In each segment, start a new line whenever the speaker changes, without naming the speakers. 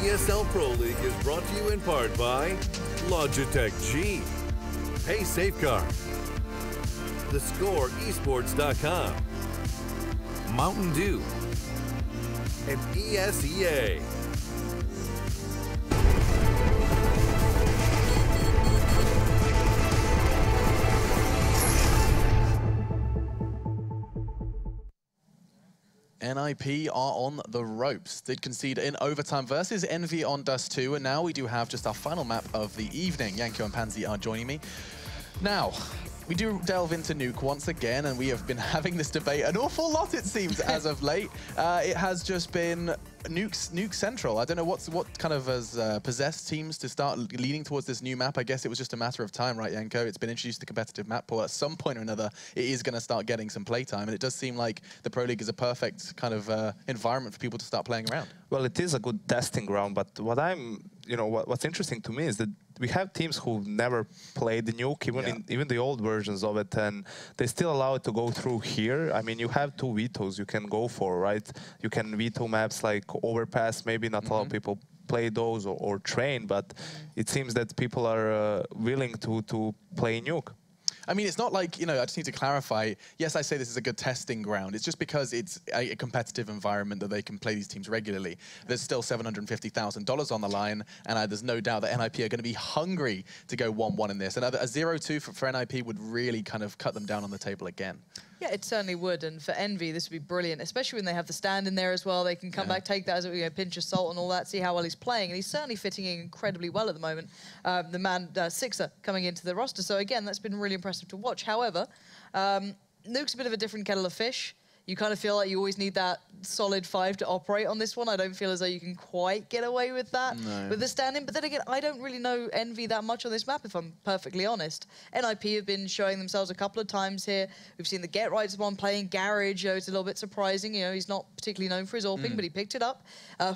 ESL Pro League is brought to you in part by Logitech G, Pay Safeguard, TheScore, Esports.com, Mountain Dew, and ESEA.
NIP are on the ropes. Did concede in overtime versus Envy on Dust 2, and now we do have just our final map of the evening. Yankyo and Pansy are joining me. Now, we do delve into Nuke once again, and we have been having this debate an awful lot, it seems, as of late. It has just been Nuke Central. I don't know what kind of has possessed teams to start leaning towards this new map. I guess it was just a matter of time, right, Yanko? It's been introduced to competitive map pool. At some point or another, it is going to start getting some playtime, and it does seem like the Pro League is a perfect kind of environment for people to start playing around.
Well, it is a good testing ground, but what's interesting to me is that we have teams who've never played the Nuke, even the old versions of it, and they still allow it to go through here. I mean, you have two vetoes you can go for, right? You can veto maps like Overpass, maybe not a lot of people play those or train, but it seems that people are willing to play Nuke.
I mean, it's not like, I just need to clarify. Yes, I say this is a good testing ground. It's just because it's a competitive environment that they can play these teams regularly. There's still $750,000 on the line, and there's no doubt that NIP are going to be hungry to go 1-1 in this. And a 0-2 for NIP would really kind of cut them down on the table again.
Yeah, it certainly would. And for Envy, this would be brilliant, especially when they have the stand in there as well. They can come back, take that as a pinch of salt and all that, see how well he's playing. And he's certainly fitting in incredibly well at the moment. The man, Sixer, coming into the roster. So again, that's been really impressive to watch. However, Nuke's a bit of a different kettle of fish. You kind of feel like you always need that solid 5 to operate on this one. I don't feel as though you can quite get away with that with the stand-in. But then again, I don't really know Envy that much on this map, if I'm perfectly honest. NIP have been showing themselves a couple of times here. We've seen the Get Right's one playing Garage. It's a little bit surprising. He's not particularly known for his AWPing, but he picked it up.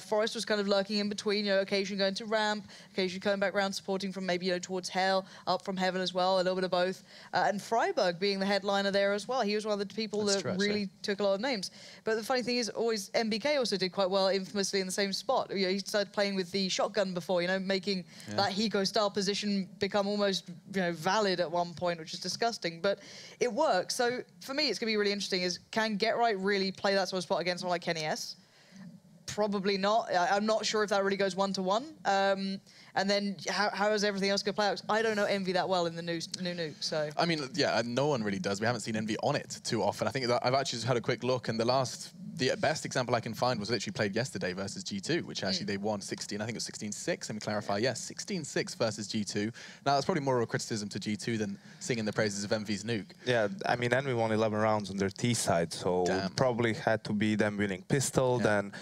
Forrest was kind of lurking in between, occasionally going to ramp, occasionally coming back around, supporting from maybe, towards Hell, up from Heaven as well, a little bit of both. And Freiburg being the headliner there as well. He was one of the people that really took a lot of names. But the funny thing is, always MBK also did quite well, infamously in the same spot. He started playing with the shotgun before, making that Hiko-style position become almost, valid at one point, which is disgusting. But it works. So for me, it's going to be really interesting. Can Get Right really play that sort of spot against someone like Kenny S? Probably not. I'm not sure if that really goes 1-to-1. And then how is everything else going to play out? I don't know Envy that well in the new Nuke, so... I
mean, yeah, no one really does. We haven't seen Envy on it too often. I think that I've actually just had a quick look, and the best example I can find was literally played yesterday versus G2, which actually they won 16, I think it was 16-6, let me clarify. Yes, 16-6 versus G2. Now, that's probably more of a criticism to G2 than singing the praises of Envy's Nuke.
Yeah, I mean, Envy won 11 rounds on their T side, so probably had to be them winning pistol, then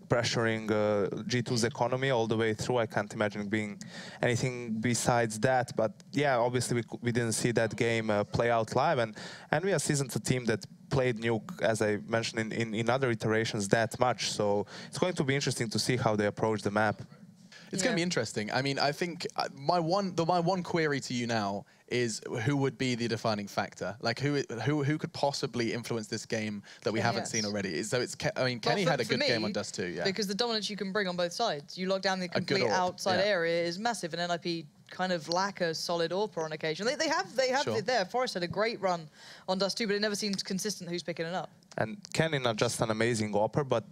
pressuring G2's economy all the way through. I can't imagine it being anything besides that. But yeah, obviously we didn't see that game play out live. And Envy Season's a team that played Nuke, as I mentioned, in other iterations that much. So it's going to be interesting to see how they approach the map.
It's going to be interesting. I mean, I think my one query to you now is who would be the defining factor? Like who could possibly influence this game that we haven't seen already? So it's Kenny had a good game on Dust 2, yeah.
Because the dominance you can bring on both sides, you lock down the complete outside area is massive, and NIP kind of lack a solid AWPer on occasion. They have it there. Forrest had a great run on Dust 2, but it never seems consistent who's picking it up.
And Kenny not just an amazing AWPer, but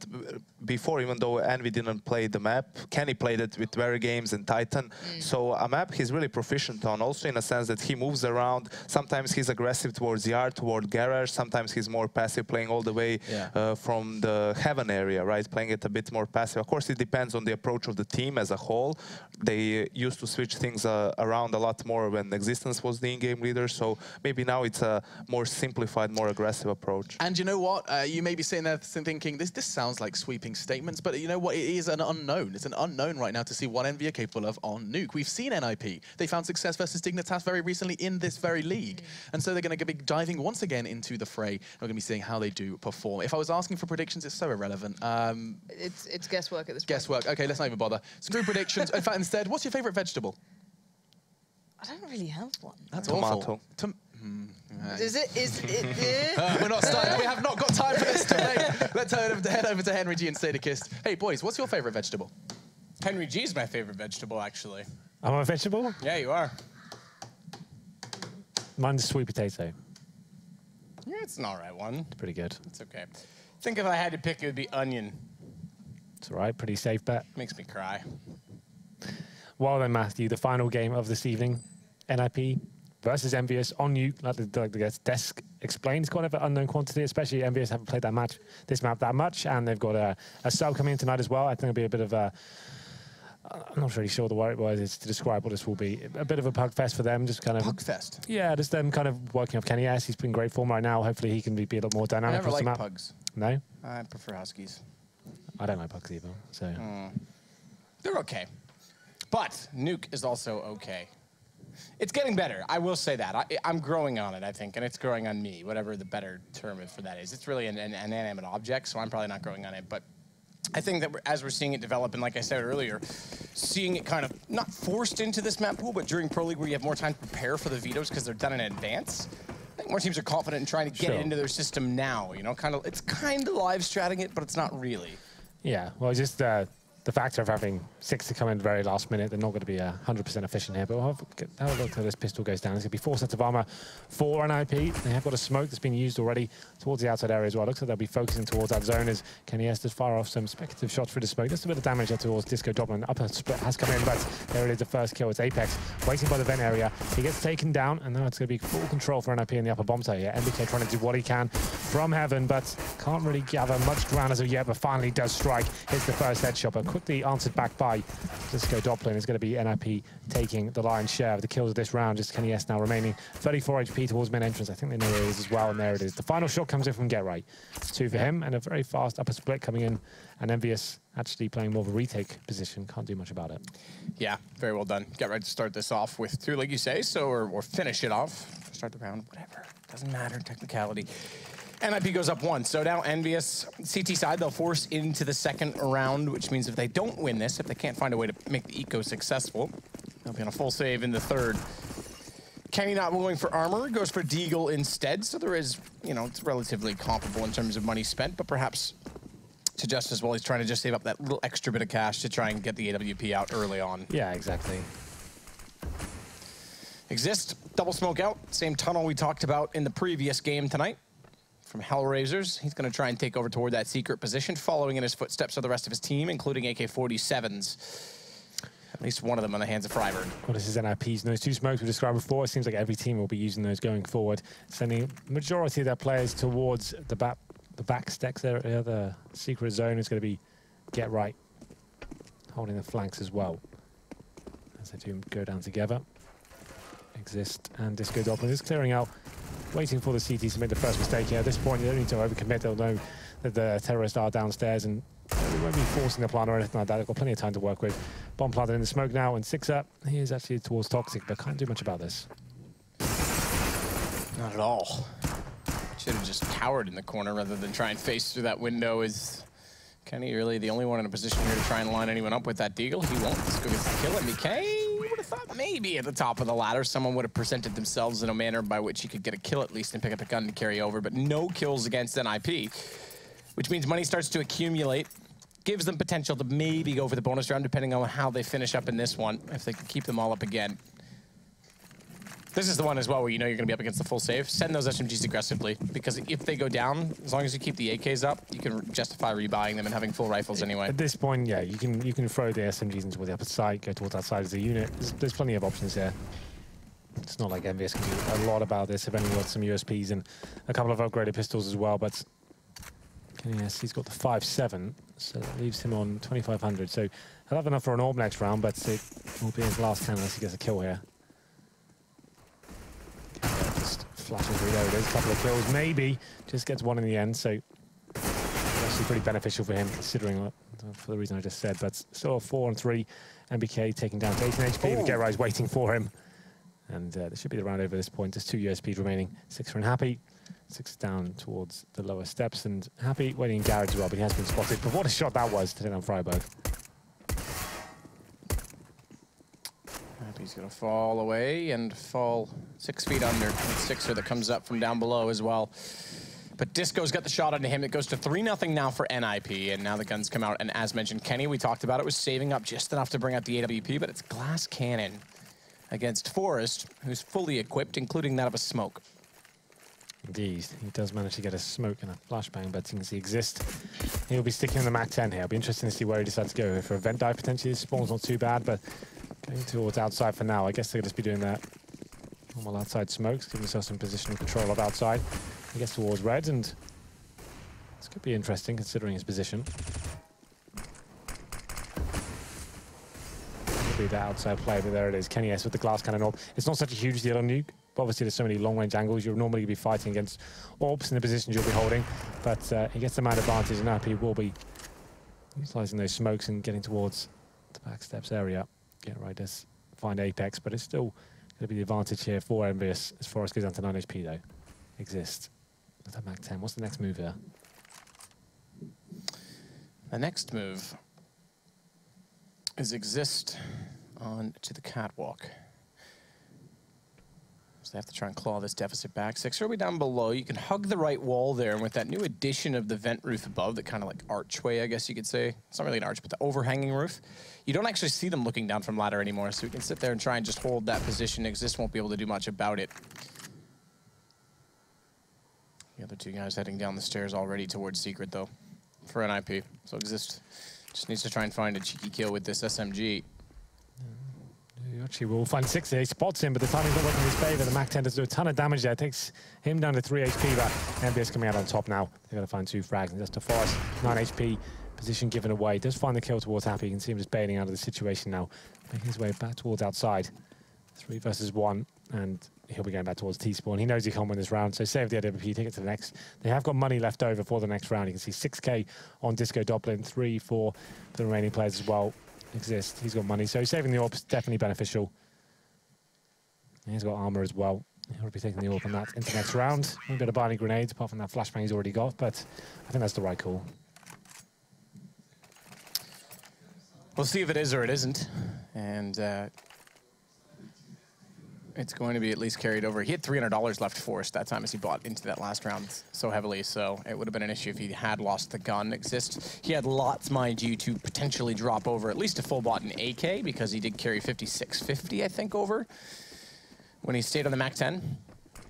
before, even though Envy didn't play the map, Kenny played it with Very Games and Titan. So a map he's really proficient on, also in a sense that he moves around. Sometimes he's aggressive towards Yard, toward Garage. Sometimes he's more passive, playing all the way from the Heaven area, right? Playing it a bit more passive. Of course, it depends on the approach of the team as a whole. They used to switch things around a lot more when Existence was the in-game leader. So maybe now it's a more simplified, more aggressive approach.
And you know what? You may be sitting there thinking, this sounds like sweeping statements, but you know what? It is an unknown. It's an unknown right now to see what Envy are capable of on Nuke. We've seen NIP. They found success versus Dignitas very recently in this very league. And so they're going to be diving once again into the fray. And we're going to be seeing how they do perform. If I was asking for predictions, it's so irrelevant.
It's guesswork at this point.
Guesswork. Okay, let's not even bother. Screw predictions. In fact, instead, what's your favorite vegetable?
I don't really have one.
That's
awful.
Is it?
We're not starting. We have not got time for this today. Let's head over to Henry G and Sadakist. Hey, boys, what's your favorite vegetable?
Henry G is my favorite vegetable, actually.
I'm a vegetable?
Yeah, you are.
Mine's sweet potato.
Yeah, it's an all right one.
It's pretty good.
It's okay. I think if I had to pick, it would be onion.
It's all right. Pretty safe bet.
Makes me cry.
Well then, Matthew, the final game of this evening, NIP versus Envious on you. Like the desk explains, kind of an unknown quantity, especially Envious haven't played this map that much, and they've got a sub coming in tonight as well. I think it'll be a bit of a, I'm not really sure the right word is to describe what this will be. A bit of a pug fest for them, just kind of.
Pug fest?
Yeah, just them kind of working off Kenny S. He's been in great form right now. Hopefully he can be a little more dynamic.
I never
across the
liked
map.
pugs.
No?
I prefer huskies.
I don't like pugs either, so.
They're okay. But Nuke is also okay. It's getting better. I will say that. I'm growing on it, I think, and it's growing on me, whatever the better term for that is. It's really an inanimate object, so I'm probably not growing on it. But I think that as we're seeing it develop, and like I said earlier, seeing it kind of not forced into this map pool, but during Pro League where you have more time to prepare for the vetoes because they're done in advance, I think more teams are confident in trying to get it into their system now. You know, it's kind of live stratting it, but it's not really.
Yeah, well, just the factor of having 6 to come in the very last minute, they're not going to be 100% efficient here, but we'll have a look till this pistol goes down. There's going to be 4 sets of armor for NIP. They have got a smoke that's been used already towards the outside area as well. Looks like they'll be focusing towards that zone as Kenny Estes fire off some speculative shots through the smoke. Just a bit of damage there towards Disco Doblin. Upper split has come in, but there it is, the first kill. It's Apex waiting by the vent area. He gets taken down, and now it's going to be full control for NIP in the upper bomb site here. MBK trying to do what he can from heaven, but can't really gather much ground as of yet, but finally does strike. Hits the first headshot, but quickly answered back by Disco Doblin. Is going to be NIP taking the lion's share of the kills of this round. Just Kenny S now remaining 34 HP towards main entrance. I think they know where it is as well, and there it is. The final shot comes in from Get Right. 2 for him, and a very fast upper split coming in, and Envious actually playing more of a retake position. Can't do much about it.
Yeah, very well done. Get Right to start this off with 2, like you say, so or finish it off. Start the round, whatever. Doesn't matter, technicality. NIP goes up 1, so now Envious, CT side, they'll force into the second round, which means if they don't win this, if they can't find a way to make the eco successful, they'll be on a full save in the third. Kenny not going for armor, goes for Deagle instead, so there is, you know, it's relatively comparable in terms of money spent, but perhaps to just as well, he's trying to just save up that little extra bit of cash to try and get the AWP out early on.
Yeah, exactly.
Exist, double smoke out, same tunnel we talked about in the previous game tonight. From Hellraisers, he's going to try and take over toward that secret position, following in his footsteps of the rest of his team, including AK-47s. At least one of them on the hands of Freiburg.
Well, this is NIP's. And those 2 smokes we described before, it seems like every team will be using those going forward, sending the majority of their players towards the back stacks there. The secret zone is going to be Get Right, holding the flanks as well. As they do go down together. Exist and Disco Doblin is clearing out, waiting for the CT to make the first mistake here. At this point, they don't need to overcommit. They'll know that the terrorists are downstairs, and they won't be forcing the plan or anything like that. They've got plenty of time to work with. Bomb planted in the smoke now, and Sixer, he is actually towards Toxic, but can't do much about this.
Not at all. Should have just cowered in the corner rather than try and face through that window. Is Kenny really the only one in a position here to try and line anyone up with that Deagle? He won't. Let's go get the kill. MBK would have thought maybe at the top of the ladder someone would have presented themselves in a manner by which he could get a kill at least and pick up a gun to carry over, but no kills against NIP, which means money starts to accumulate, gives them potential to maybe go for the bonus round depending on how they finish up in this one, if they can keep them all up again. This is the one as well where you know you're going to be up against the full save. Send those SMGs aggressively, because if they go down, as long as you keep the AKs up, you can justify rebuying them and having full rifles anyway.
At this point, yeah, you can throw the SMGs into the upper side, go towards that side as a unit. There's plenty of options there. It's not like Envious can do a lot about this. They've only got some USPs and a couple of upgraded pistols as well, but yes, he's got the 5.7, so that leaves him on 2,500. So he'll have enough for an AWP next round, but it will be his last cannon unless he gets a kill here. Just flashes through, there it is, a couple of kills, maybe, just gets 1 in the end, so actually pretty beneficial for him considering for the reason I just said, but still 4 and 3, MBK taking down to 18 HP, the Get Right is waiting for him, and this should be the round over this point. There's 2 USPs remaining, 6 and Happy, 6 down towards the lower steps, and Happy waiting in garage as well, but he has been spotted, but what a shot that was to take down Freiburg.
He's going to fall away and fall 6 feet under. It's Sixer that comes up from down below as well. But Disco's got the shot onto him. It goes to 3-0 now for NIP, and now the guns come out. And as mentioned, Kenny, we talked about it, was saving up just enough to bring out the AWP, but it's Glass Cannon against Forest, who's fully equipped, including that of a smoke.
Indeed, he does manage to get a smoke and a flashbang, but you can see Exist. He'll be sticking in the MAC-10 here. It'll be interesting to see where he decides to go. For a vent dive, potentially, his spawn's not too bad, but going towards outside for now. I guess they'll just be doing that normal outside smokes, giving themselves some positional control of outside. He gets towards red, and this could be interesting considering his position. Could be that outside play, but there it is. Kenny S with the glass cannon orb. It's not such a huge deal on nuke. But obviously, there's so many long-range angles. You'll normally be fighting against orbs in the positions you'll be holding, but he gets the man advantage, and now he will be utilizing those smokes and getting towards the back steps area. Get right to find Apex, but it's still going to be the advantage here for Envious as Forest goes down to 9 HP, though. Exist. That's a MAC-10. What's the next move here?
The next move is Exist on to the catwalk. So they have to try and claw this deficit back. Sixer will be down below. You can hug the right wall there, and with that new addition of the vent roof above, that kind of like archway, I guess you could say. It's not really an arch, but the overhanging roof. You don't actually see them looking down from ladder anymore, so you can sit there and try and just hold that position. Exist won't be able to do much about it. The other two guys heading down the stairs already towards Secret, though, for NIP. So Exist just needs to try and find a cheeky kill with this SMG.
Actually, we'll find Sixer. He spots him, but the timing's not working in his favor. The MAC-10 does do a ton of damage there. It takes him down to 3 HP, but Envious coming out on top now. They've got to find 2 frags, and that's to Forest. 9 HP, position given away. Does find the kill towards Happy. You can see him just bailing out of the situation now. Making his way back towards outside. 3 versus 1, and he'll be going back towards T-spawn. He knows he can't win this round, so save the AWP, take it to the next. They have got money left over for the next round. You can see 6K on Disco Doblin, 3 for the remaining players as well. Exist. He's got money, so saving the orb's definitely beneficial. He's got armor as well. He'll be taking the orb on that into the next round. A bit of buying grenades, apart from that flashbang he's already got, but I think that's the right call.
We'll see if it is or it isn't, and it's going to be at least carried over. He had $300 left Forest that time as he bought into that last round so heavily, so it would have been an issue if he had lost the gun. Exist. He had lots, mind you, to potentially drop over at least a full bot in AK, because he did carry 5650, I think, over when he stayed on the MAC-10.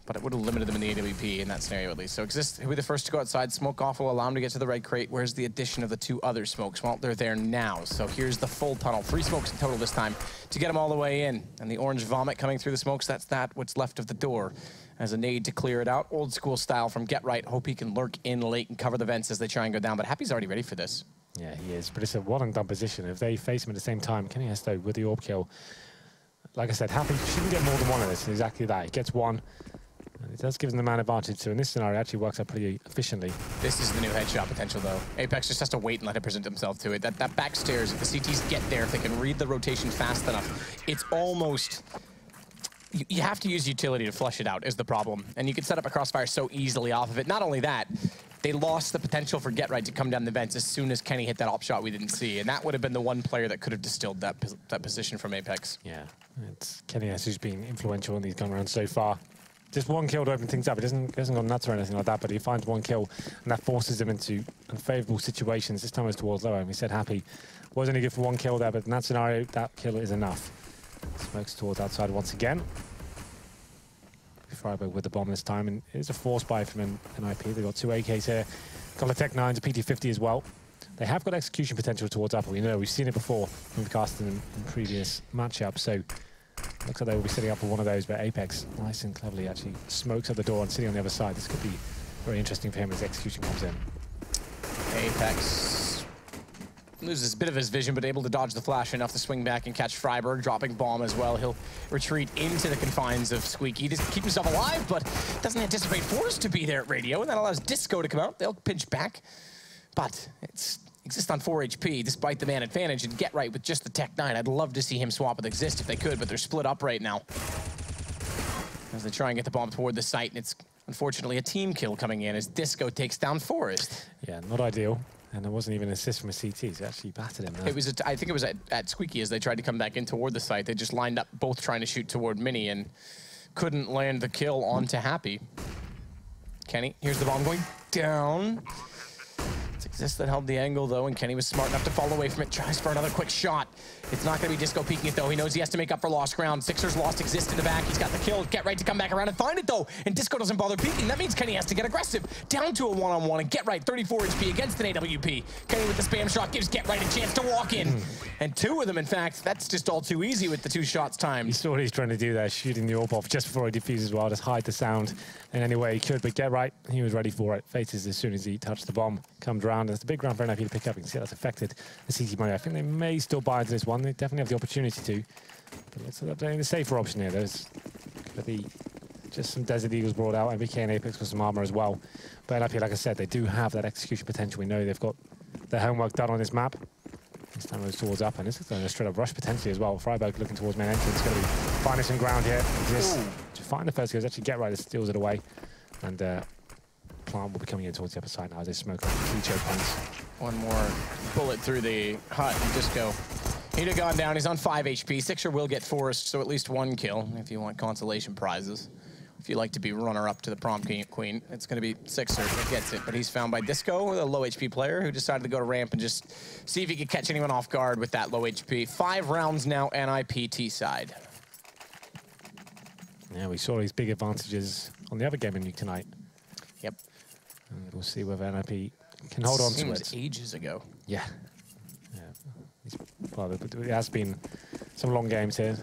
But it would have limited them in the AWP in that scenario, at least. So Exist, he'll be the first to go outside. Smoke off will allow him to get to the right crate. Where's the addition of the 2 other smokes? Well, they're there now. So here's the full tunnel. 3 smokes in total this time to get them all the way in. And the orange vomit coming through the smokes, that's what's left of the door. As a nade to clear it out. Old school style from Get Right. Hope he can lurk in late and cover the vents as they try and go down. But Happy's already ready for this.
Yeah, he is. But it's a one-and-done position. If they face him at the same time, Kenny Hesto with the orb kill. Like I said, Happy shouldn't get more than one of this. Exactly that. He gets one. And it does give them the man advantage, so in this scenario, it actually works out pretty efficiently.
This is the new headshot potential, though. Apex just has to wait and let it present himself to it. That back stairs, if the CTs get there, if they can read the rotation fast enough, it's almost... You have to use utility to flush it out, is the problem. And you can set up a crossfire so easily off of it. Not only that, they lost the potential for Get Right to come down the vents as soon as Kenny hit that op shot we didn't see. And that would have been the one player that could have distilled that position from Apex.
Yeah, it's Kenny S who's been influential in these gun rounds so far. Just one kill to open things up. It hasn't gone nuts or anything like that, but he finds one kill, and that forces him into unfavorable situations. This time it's towards lower, and we said Happy was only good for one kill there, but in that scenario, that kill is enough. Smokes towards outside once again. Freiburg with the bomb this time, and it's a force buy from NIP. They've got 2 AKs here, a couple of Tech 9s, a PT-50 as well. They have got execution potential towards upper. We know, we've seen it before from casting in previous matchups, so looks like they will be sitting up for one of those, but Apex, nice and cleverly, actually smokes at the door and sitting on the other side. This could be very interesting for him as execution comes in.
Apex loses a bit of his vision, but able to dodge the flash enough to swing back and catch Freiburg, dropping bomb as well. He'll retreat into the confines of Squeaky to keep himself alive, but doesn't anticipate Forest to be there at radio, and that allows Disco to come out. They'll pinch back, but it's Exist on 4 HP, despite the man advantage, and Get Right with just the Tech 9. I'd love to see him swap with Exist if they could, but they're split up right now as they try and get the bomb toward the site, and it's unfortunately a team kill coming in as Disco takes down Forest.
Yeah, not ideal. And there wasn't even an assist from a CT, so actually battered him there.
It was, I think it was at Squeaky as they tried to come back in toward the site. They just lined up both trying to shoot toward Mini and couldn't land the kill onto Happy. Kenny, here's the bomb going down. It's Exist that held the angle, though, and Kenny was smart enough to fall away from it. Tries for another quick shot. It's not going to be Disco peeking it, though. He knows he has to make up for lost ground. Sixers lost Exist in the back. He's got the kill. Get right to come back around and find it, though. And Disco doesn't bother peeking. That means Kenny has to get aggressive. Down to a one-on-one, and Get Right, 34 HP against an AWP. Kenny with the spam shot gives Get Right a chance to walk in. And two of them, in fact. That's just all too easy with the 2 shots timed.
He saw what he's trying to do there, shooting the AWP off just before he defuses well, just hide the sound in any way he could. But Get Right, he was ready for it. Faces as soon as he touched the bomb, comes around. And it's a big round for NIP to pick up. You can see that's affected the CT money. I think they may still buy into this one. They definitely have the opportunity to. But let's look at the safer option here. There's going to be just some Desert Eagles brought out, MBK and Apex with some armor as well. But NIP, like I said, they do have that execution potential. We know they've got their homework done on this map. This time moves towards up, and this is going to straight up rush potentially as well. Freiburg looking towards main entrance, going to be finding some ground here. Just to find the first kills, actually Get Right that steals it away. And Plant will be coming in towards the upper side now as they smoke on the key choke points.
One more bullet through the hut and Disco. He'd have gone down. He's on 5 HP. Sixer will get Forrest, so at least 1 kill if you want consolation prizes. If you like to be runner-up to the prom queen, it's going to be Sixer that gets it. But he's found by Disco, a low HP player, who decided to go to ramp and just see if he could catch anyone off guard with that low HP. 5 rounds now, NIPT side.
Yeah, we saw these big advantages on the other game in Nuke tonight.
Yep.
And we'll see whether NIP can hold on to it.
Seems ages ago.
Yeah. Well, it has been some long games here.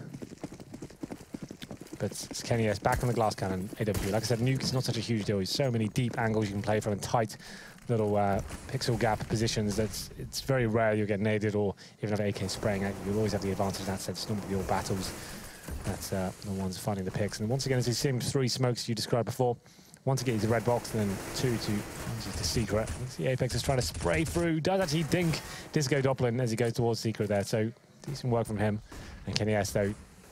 But it's Kenny S back on the glass cannon, AW. Like I said, Nuke is not such a huge deal. There's so many deep angles you can play from, and tight little pixel gap positions that it's very rare you'll get naded or even have AK spraying at you. You'll always have the advantage in that sense. Normally your battles, that's the ones finding the picks. And once again, as you see 3 smokes you described before, 1 to get you the red box, and then 2 to Secret. You see Apex is trying to spray through, does actually dink Disco Doppelin as he goes towards Secret there. So decent work from him. And Kenny S, though,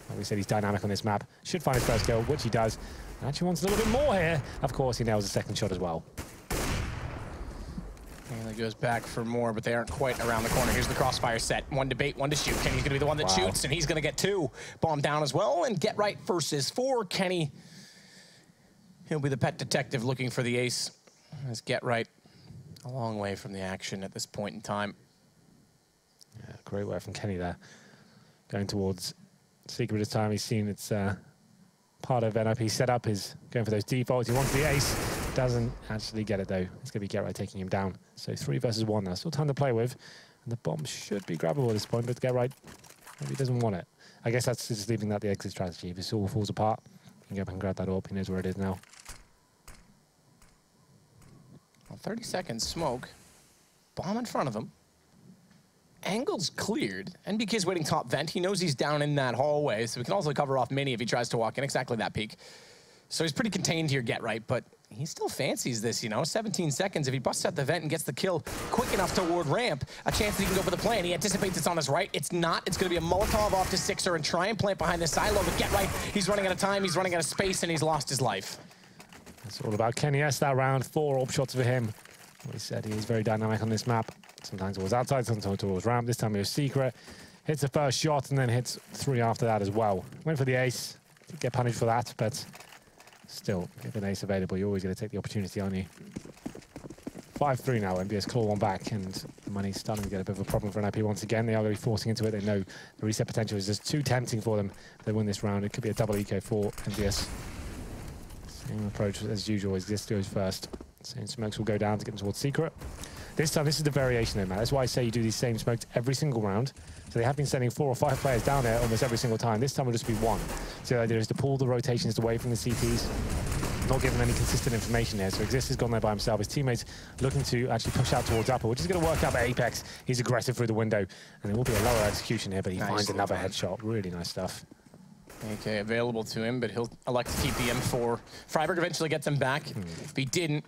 like we said, he's dynamic on this map. Should find his first kill, which he does. And actually wants a little bit more here. Of course, he nails the second shot as well.
And he goes back for more, but they aren't quite around the corner. Here's the crossfire set. 1 to bait, 1 to shoot. Kenny's going to be the one that shoots, and he's going to get 2. Bomb down as well, and Get Right versus 4. Kenny, he'll be the pet detective looking for the ace. As Get Right a long way from the action at this point in time.
Yeah, great work from Kenny there. Going towards Secret this time. He's seen it's part of NIP's setup is going for those defaults. He wants the ace. Doesn't actually get it, though. It's going to be Get Right taking him down. So 3 versus 1 now. Still time to play with. And the bomb should be grabbable at this point, but Get Right maybe doesn't want it. I guess that's just leaving that the exit strategy. If this all falls apart, he can go up and grab that up. He knows where it is now.
Well, 30 seconds smoke. Bomb in front of him. Angle's cleared. NBK's waiting top vent. He knows he's down in that hallway, so he can also cover off Mini if he tries to walk in exactly that peak. So he's pretty contained here, Get Right, but he still fancies this, you know. 17 seconds. If he busts out the vent and gets the kill quick enough toward ramp, a chance that he can go for the play, and he anticipates it's on his right. It's not. It's going to be a Molotov off to Sixer and try and plant behind the silo, but Get Right, he's running out of time, he's running out of space, and he's lost his life.
It's all about Kenny S that round. 4 AWP shots for him. Like we said, he is very dynamic on this map. Sometimes it was outside, sometimes it was ramp. This time it was Secret. Hits the first shot and then hits 3 after that as well. Went for the ace. Did get punished for that, but still, if an ace available, you're always going to take the opportunity, aren't you? 5-3 now. MBS claw 1 back, and Money's starting to get a bit of a problem for NIP once again. They are going to be forcing into it. They know the reset potential is just too tempting for them. If they win this round, it could be a double eco for MBS. Same approach as usual. Exist goes first. Same smokes will go down to get them towards Secret. This time, this is the variation though, man. That's why I say you do these same smokes every single round. So they have been sending 4 or 5 players down there almost every single time. This time will just be 1. So the idea is to pull the rotations away from the CTs, not give them any consistent information here. So Exist has gone there by himself. His teammates looking to actually push out towards upper, which is going to work out for Apex. He's aggressive through the window. And there will be a lower execution here, but he finds another headshot. Really nice stuff.
AK available to him, but he'll elect to keep the M4. Freiburg eventually gets him back. If he didn't,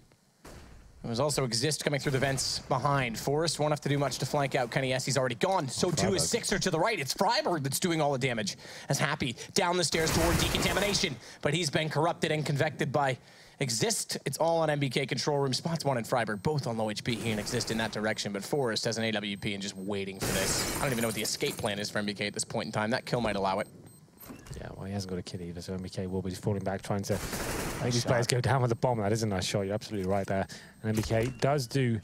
there was also Exist coming through the vents behind. Forrest won't have to do much to flank out Kenny S. He's already gone. So too is Sixer to the right. It's Freiburg that's doing all the damage. As Happy down the stairs toward decontamination, but he's been corrupted and convected by Exist. It's all on MBK control room. Spots 1 and Freiburg, both on low HP. He and Exist in that direction, but Forrest has an AWP and just waiting for this. I don't even know what the escape plan is for MBK at this point in time. That kill might allow it.
Yeah, well, he hasn't got a kid either, so MBK will be falling back, trying to I think these players go down with the bomb. That is a nice shot. You're absolutely right there. And MBK does do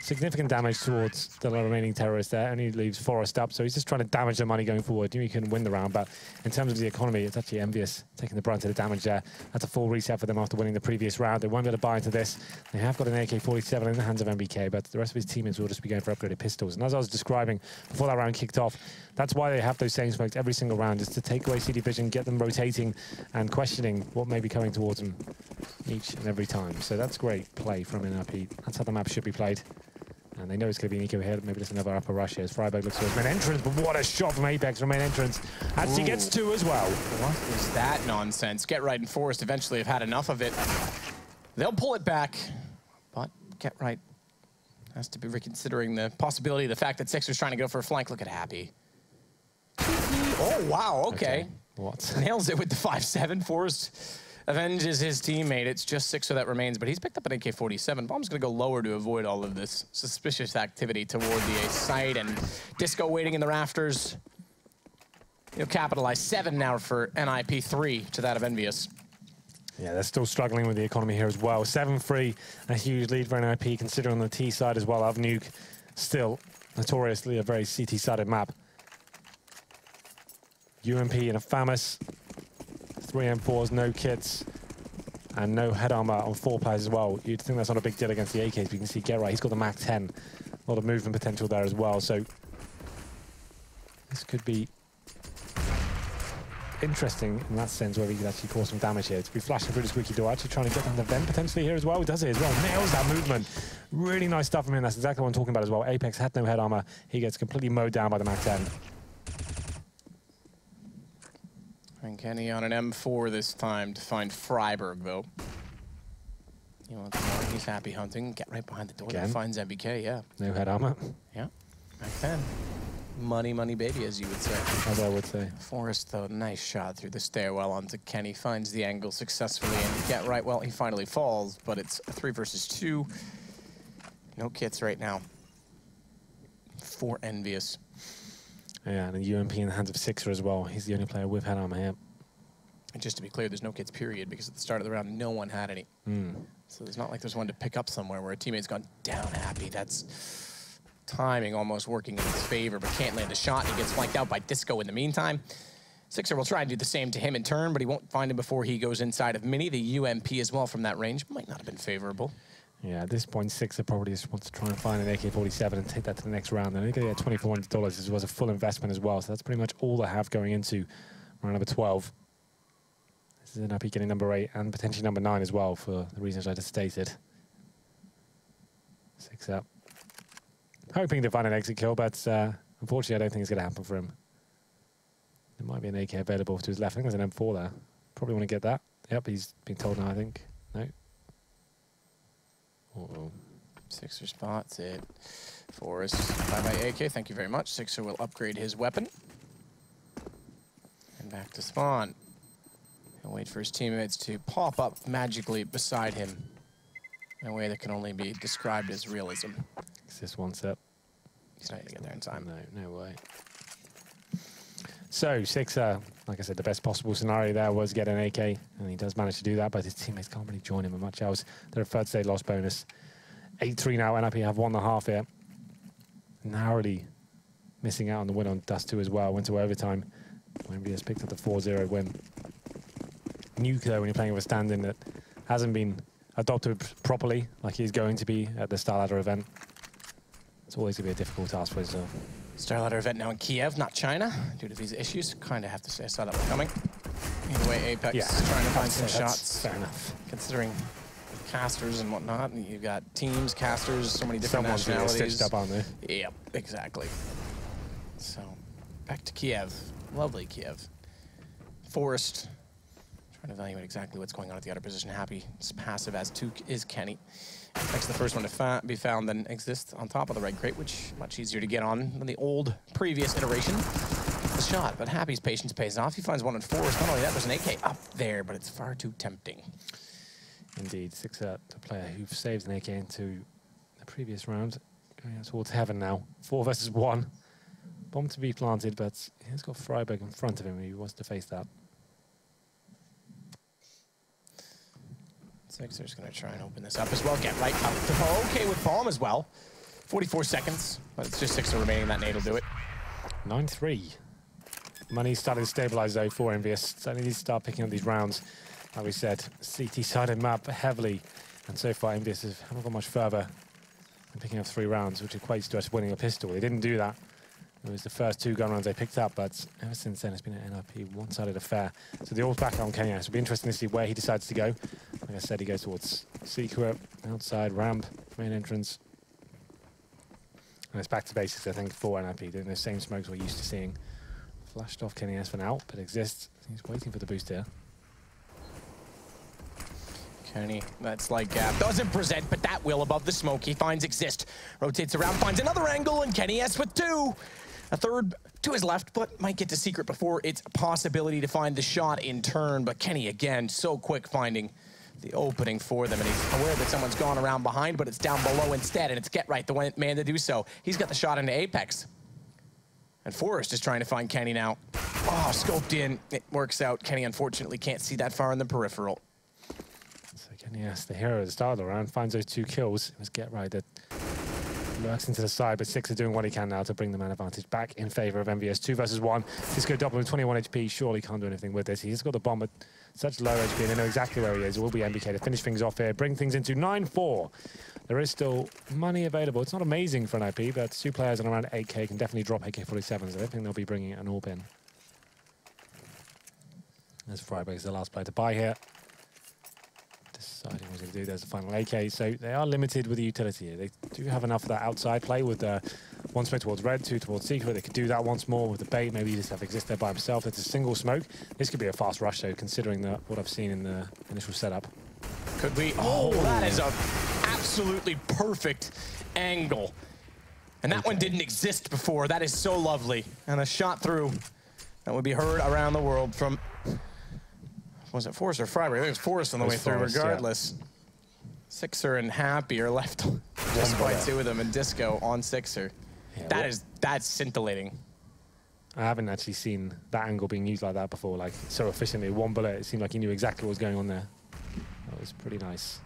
significant damage towards the remaining terrorists there. Only leaves Forrest up, so he's just trying to damage the money going forward. He can win the round, but in terms of the economy, it's actually Envious taking the brunt of the damage there. That's a full reset for them after winning the previous round. They won't be able to buy into this. They have got an AK-47 in the hands of MBK, but the rest of his teammates will just be going for upgraded pistols. And as I was describing before that round kicked off, that's why they have those same smokes every single round, is to take away CD Vision, get them rotating and questioning what may be coming towards them each and every time. So that's great play from NRP. That's how the map should be played. And they know it's going to be Nico here. Maybe there's another upper rush here as Friberg looks for his main entrance. But what a shot from Apex from main entrance as he gets 2 as well.
What is that nonsense? Get Right and Forrest eventually have had enough of it. They'll pull it back, but Get Right has to be reconsidering the possibility of the fact that Sixer's trying to go for a flank. Look at Happy. Oh, wow, okay.
What?
Nails it with the 5-7. Forrest avenges his teammate. It's just Sixer that remains, but he's picked up an AK-47. Bomb's gonna go lower to avoid all of this suspicious activity toward the A site, and Disco waiting in the rafters. He'll capitalize 7 now for NIP, 3 to that of Envious.
Yeah, they're still struggling with the economy here as well. 7-3, a huge lead for NIP, considering the T side as well. Avnuke, still notoriously a very CT-sided map. UMP in a FAMAS. 3 M4s, no kits, and no head armor on 4 players as well. You'd think that's not a big deal against the AKs, but you can see Get Right, he's got the Mac 10. A lot of movement potential there as well, so this could be interesting in that sense, where he could actually cause some damage here. To be flashing through the squeaky door, actually trying to get on the vent potentially here as well. He does it as well, nails that movement. Really nice stuff from him, that's exactly what I'm talking about as well. Apex had no head armor, he gets completely mowed down by the Mac 10.
And Kenny on an M4 this time to find Friberg, though. You know, he's happy hunting. Get right behind the door. That finds MBK, yeah.
No head armor.
Yeah, Mac 10. Money, money, baby, as you would say.
As I would say.
Forrest, though, nice shot through the stairwell onto Kenny. Finds the angle successfully, and Get Right, well, he finally falls, but it's a 3 versus 2. No kits right now for Envious.
Yeah, and a UMP in the hands of Sixer as well. He's the only player with head armor here.
And just to be clear, there's no kits, period, because at the start of the round, no one had any. So it's not like there's one to pick up somewhere where a teammate's gone down Happy. That's timing almost working in his favor, but can't land a shot. He gets flanked out by Disco in the meantime. Sixer will try and do the same to him in turn, but he won't find him before he goes inside of Mini. The UMP as well from that range might not have been favorable.
Yeah, at this point, Sixer probably just wants to try and find an AK-47 and take that to the next round. And they're going to get $2,400. This was a full investment as well, so that's pretty much all they have going into round number 12. This is NIP getting number 8 and potentially number 9 as well for the reasons I just stated. Sixer hoping to find an exit kill, but unfortunately I don't think it's going to happen for him. There might be an AK available to his left. I think there's an M4 there. Probably want to get that. Yep, he's being told now, I think. No. Uh-oh.
Sixer spots it. Forrest, bye-bye AK, thank you very much. Sixer will upgrade his weapon. And back to spawn. And wait for his teammates to pop up magically beside him in a way that can only be described as realism.
It's this one step.
He's not going to get there in time.
No way. So, Sixer, like I said, the best possible scenario there was get an AK, and he does manage to do that, but his teammates can't really join him in much else. They're a third state loss bonus. 8-3 now, NIP have 1.5 here. Narrowly missing out on the win on Dust 2 as well. Went to overtime. Wembley has picked up the 4-0 win. Nuke, though, when you're playing with a stand-in that hasn't been adopted properly, like he's going to be at the Star Ladder event, it's always going to be a difficult task for himself.
Star Ladder event now in Kiev, not China, due to these issues. Kind of have to say I saw that one coming. Either way, Apex trying to find some shots.
Fair enough.
Considering casters and whatnot, and you've got teams, casters, so many different nationalities.
Stitched up, aren't they?
Yep, exactly. So, back to Kiev. Lovely Kiev. Forrest, trying to evaluate exactly what's going on at the other position. Happy, it's passive, as too is Kenny. Apex the first one to be found, then exists on top of the red crate, which much easier to get on than the old previous iteration. The shot, but Happy's patience pays off. He finds one in Forrest. Not only that, there's an AK up there, but it's far too tempting.
Indeed, Sixer, the player who saves an AK into the previous round, going towards heaven now. 4 versus 1. Bomb to be planted, but he's got Friberg in front of him. He wants to face that.
Sixer's going to try and open this up as well. Get right out. Okay with Bomb as well. 44 seconds, but it's just Sixer remaining. That nade will do it.
9-3. Money's starting to stabilize though for Envious. So they need to start picking up these rounds. Like we said, CT-sided map heavily. And so far, Envious haven't gone much further than picking up 3 rounds, which equates to us winning a pistol. They didn't do that. It was the first 2 gun rounds they picked up, but ever since then, it's been an NRP one-sided affair. So the all's back on Kenya. It'll be interesting to see where he decides to go. Like I said, he goes towards Secret, outside, ramp, main entrance. And it's back to basics, I think, for NRP, doing the same smokes we're used to seeing. Flashed off Kenny S for now, but exists. He's waiting for the boost here.
Kenny, that's like gap. Doesn't present, but that will above the smoke. He finds exist. Rotates around, finds another angle, and Kenny S with 2. A third to his left, but might get to Secret before it's a possibility to find the shot in turn. But Kenny, again, so quick finding the opening for them. And he's aware that someone's gone around behind, but it's down below instead. And it's Get Right, the man to do so. He's got the shot into Apex. And Forrest is trying to find Kenny now. Oh, scoped in. It works out. Kenny, unfortunately, can't see that far in the peripheral.
So Kenny S, the hero at the start of the round, finds those 2 kills. It was Get Right that lurks into the side, but Sixer doing what he can now to bring the man advantage back in favor of MVS. 2 versus 1. Disco Doppler with 21 HP surely can't do anything with this. He's got the bomb at such low HP, and they know exactly where he is. It will be MBK to finish things off here, bring things into 9-4. There is still money available. It's not amazing for an IP, but 2 players on around 8k can definitely drop AK-47s. I don't think they'll be bringing an AWP in. As Freiburg is the last player to buy here. Deciding what he's going to do. There's the final AK. So they are limited with the utility here. They do have enough of that outside play with 1 smoke towards red, 2 towards Secret. They could do that once more with the bait. Maybe you just have Exist there by himself. That's a single smoke. This could be a fast rush, though, considering what I've seen in the initial setup.
Could be. Oh, that is a absolutely perfect angle. And that one didn't exist before. That is so lovely. And a shot through that would be heard around the world from... Was it Forrest or Freiburg? I think it was Forrest on the way through, regardless. Yeah. Sixer and Happy are left just by 2 of them, and Disco on Sixer. Yeah, that's scintillating.
I haven't actually seen that angle being used like that before, like so efficiently. 1 bullet, it seemed like he knew exactly what was going on there. That was pretty nice.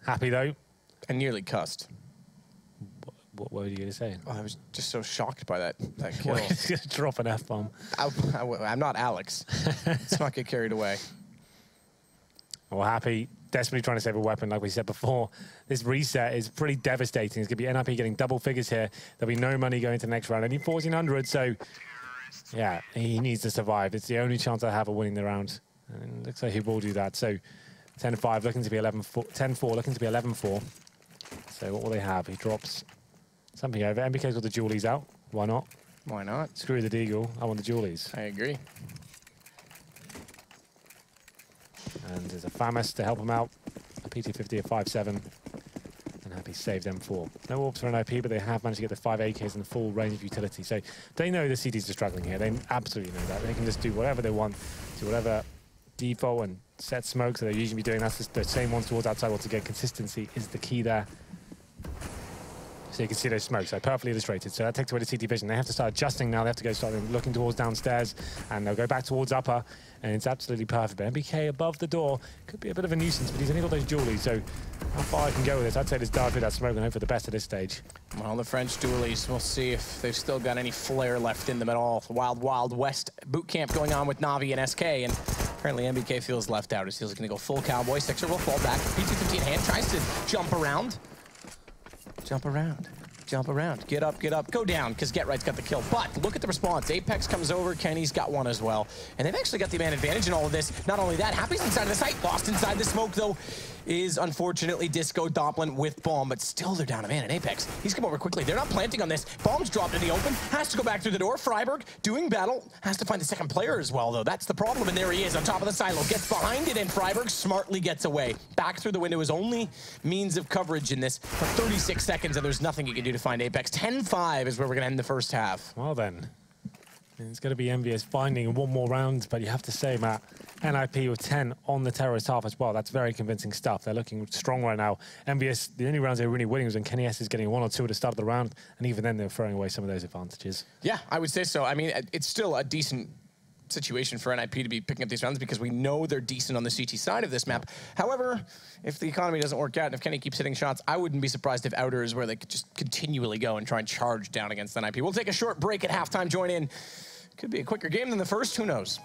Happy though.
And nearly cussed.
What were you going to say?
Oh, I was just so shocked by that kill.
He's going to drop an F-bomb.
I'm not Alex. Let's not get carried away.
Well, Happy, desperately trying to save a weapon, like we said before. This reset is pretty devastating. It's going to be NRP getting double figures here. There'll be no money going to the next round. Only 1,400, so yeah, he needs to survive. It's the only chance I have of winning the round. And it looks like he will do that. So 10-5, looking to be 11-4, 10-4, looking to be 11-4. So what will they have? He drops something over. MBK's got the Julies out. Why not?
Why not?
Screw the Deagle. I want the Julies.
I agree.
And there's a FAMAS to help him out. A PT-50, a 5.7. And Happy saved M4. No AWPs for an IP, but they have managed to get the 5 AKs and the full range of utility. So they know the CTs are struggling here. They absolutely know that. They can just do whatever they want, do whatever default and set smokes that they usually be doing. That's just the same ones towards outside. Once again, consistency is the key there. So you can see those smokes, so perfectly illustrated. So that takes away the CT vision. They have to start adjusting now. They have to go start looking towards downstairs, and they'll go back towards upper, and it's absolutely perfect. But MBK above the door could be a bit of a nuisance, but he's only got those dualies, so how far I can go with this? I'd say just dive through that smoke and hope for the best at this stage.
Well, the French dualies, we'll see if they've still got any flair left in them at all. Wild, Wild West boot camp going on with Na'Vi and SK, and apparently MBK feels left out. He feels going to go full cowboy. Sixer will fall back. PT-50 in hand, tries to jump around. Jump around. Jump around, get up, go down, because Get Right's got the kill. But look at the response. Apex comes over, Kenny's got one as well. And they've actually got the man advantage in all of this. Not only that, Happy's inside of the site. Lost inside the smoke, though, is unfortunately Disco Doppler with bomb, but still they're down a man in Apex. He's come over quickly. They're not planting on this. Bomb's dropped in the open, has to go back through the door. Freiburg doing battle, has to find the second player as well, though. That's the problem, and there he is on top of the silo. Gets behind it, and Freiburg smartly gets away. Back through the window, his only means of coverage in this for 36 seconds, and there's nothing he can do to find Apex. 10-5 is where we're going to end the first half.
Well then, it's going to be MVS finding 1 more round, but you have to say, Matt, NIP with 10 on the terrorist half as well. That's very convincing stuff. They're looking strong right now. MVS, the only rounds they were really winning was when Kenny S is getting 1 or 2 at the start of the round, and even then they're throwing away some of those advantages.
Yeah, I would say so. I mean, it's still a decent situation for NIP to be picking up these rounds because we know they're decent on the CT side of this map. However, if the economy doesn't work out and if Kenny keeps hitting shots, I wouldn't be surprised if Outer is where they could just continually go and try and charge down against NIP. We'll take a short break at halftime, join in. Could be a quicker game than the first, who knows?